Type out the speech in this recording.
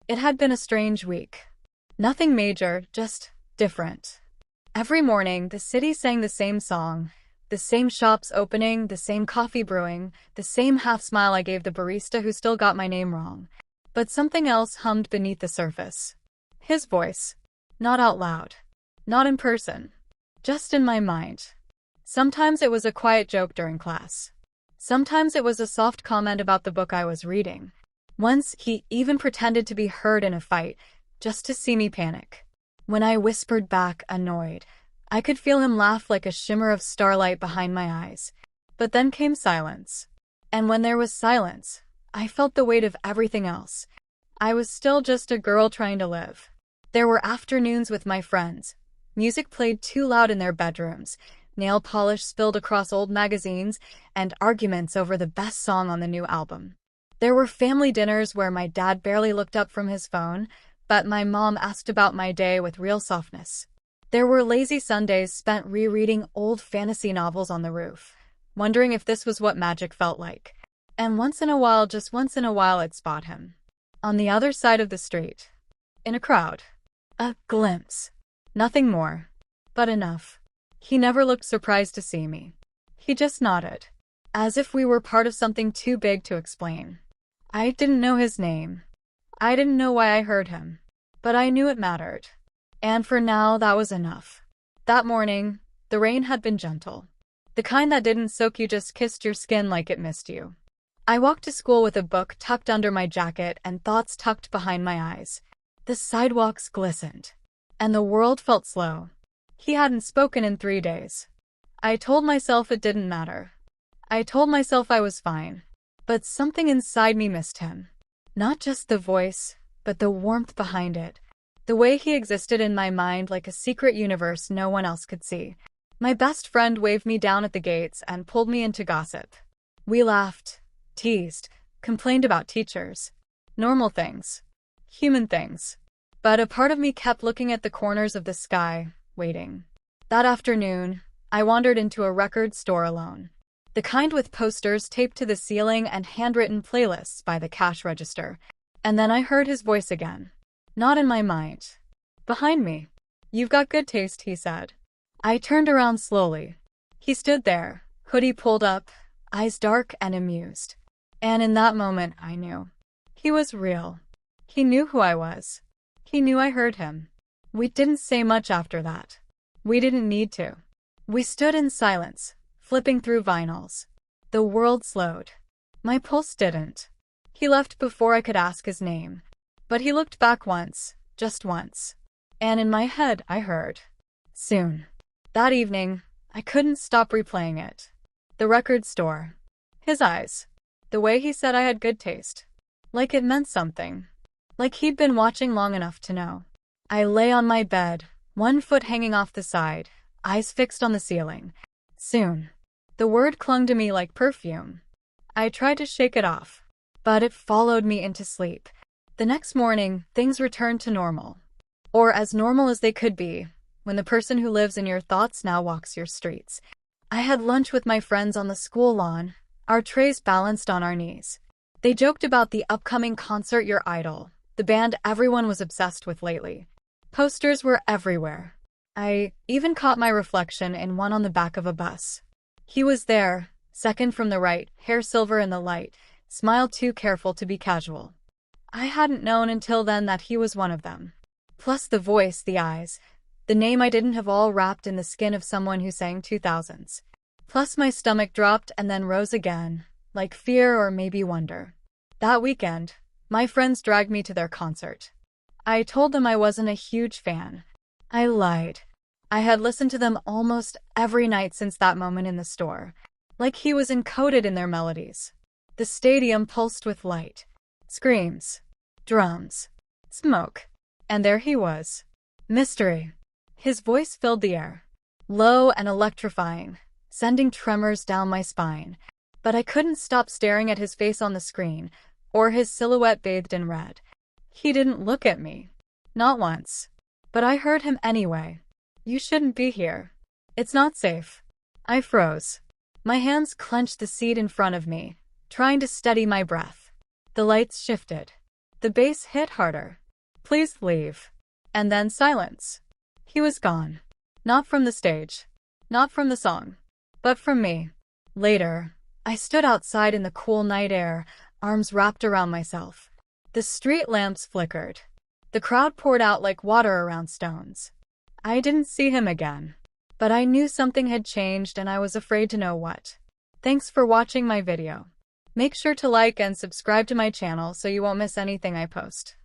It had been a strange week. Nothing major, just different. Every morning, the city sang the same song, the same shops opening, the same coffee brewing, the same half-smile I gave the barista who still got my name wrong. But something else hummed beneath the surface. His voice. Not out loud. Not in person. Just in my mind. Sometimes it was a quiet joke during class. Sometimes it was a soft comment about the book I was reading. Once, he even pretended to be hurt in a fight, just to see me panic. When I whispered back, annoyed, I could feel him laugh like a shimmer of starlight behind my eyes. But then came silence. And when there was silence, I felt the weight of everything else. I was still just a girl trying to live. There were afternoons with my friends. Music played too loud in their bedrooms, nail polish spilled across old magazines, and arguments over the best song on the new album. There were family dinners where my dad barely looked up from his phone, but my mom asked about my day with real softness. There were lazy Sundays spent rereading old fantasy novels on the roof, wondering if this was what magic felt like. And once in a while, just once in a while, I'd spot him. On the other side of the street. In a crowd. A glimpse. Nothing more. But enough. He never looked surprised to see me. He just nodded. As if we were part of something too big to explain. I didn't know his name. I didn't know why I heard him. But I knew it mattered. And for now, that was enough. That morning, the rain had been gentle. The kind that didn't soak you, just kissed your skin like it missed you. I walked to school with a book tucked under my jacket and thoughts tucked behind my eyes. The sidewalks glistened. And the world felt slow. He hadn't spoken in 3 days. I told myself it didn't matter. I told myself I was fine. But something inside me missed him. Not just the voice, but the warmth behind it. The way he existed in my mind like a secret universe no one else could see. My best friend waved me down at the gates and pulled me into gossip. We laughed, teased, complained about teachers. Normal things. Human things. But a part of me kept looking at the corners of the sky, waiting. That afternoon, I wandered into a record store alone. The kind with posters taped to the ceiling and handwritten playlists by the cash register. And then I heard his voice again. Not in my mind. Behind me. "You've got good taste," he said. I turned around slowly. He stood there, hoodie pulled up, eyes dark and amused. And in that moment, I knew. He was real. He knew who I was. He knew I heard him. We didn't say much after that. We didn't need to. We stood in silence, flipping through vinyls. The world slowed. My pulse didn't. He left before I could ask his name. But he looked back once, just once. And in my head, I heard. Soon. That evening, I couldn't stop replaying it. The record store. His eyes. The way he said I had good taste. Like it meant something. Like he'd been watching long enough to know. I lay on my bed, one foot hanging off the side, eyes fixed on the ceiling. Soon. The word clung to me like perfume. I tried to shake it off, but it followed me into sleep. The next morning, things returned to normal. Or as normal as they could be, when the person who lives in your thoughts now walks your streets. I had lunch with my friends on the school lawn, our trays balanced on our knees. They joked about the upcoming concert, Your Idol, the band everyone was obsessed with lately. Posters were everywhere. I even caught my reflection in one on the back of a bus. He was there, second from the right, hair silver in the light, smile too careful to be casual. I hadn't known until then that he was one of them. Plus the voice, the eyes, the name I didn't have, all wrapped in the skin of someone who sang 2000s. Plus my stomach dropped and then rose again, like fear or maybe wonder. That weekend, my friends dragged me to their concert. I told them I wasn't a huge fan. I lied. I had listened to them almost every night since that moment in the store, like he was encoded in their melodies. The stadium pulsed with light, screams, drums, smoke, and there he was. Mystery. His voice filled the air, low and electrifying, sending tremors down my spine. But I couldn't stop staring at his face on the screen, or his silhouette bathed in red. He didn't look at me. Not once. But I heard him anyway. "You shouldn't be here. It's not safe." I froze. My hands clenched the seat in front of me, trying to steady my breath. The lights shifted. The bass hit harder. Please leave. And then silence. He was gone. Not from the stage. Not from the song. But from me. Later, I stood outside in the cool night air, arms wrapped around myself. The street lamps flickered. The crowd poured out like water around stones. I didn't see him again. But I knew something had changed and I was afraid to know what. Thanks for watching my video. Make sure to like and subscribe to my channel so you won't miss anything I post.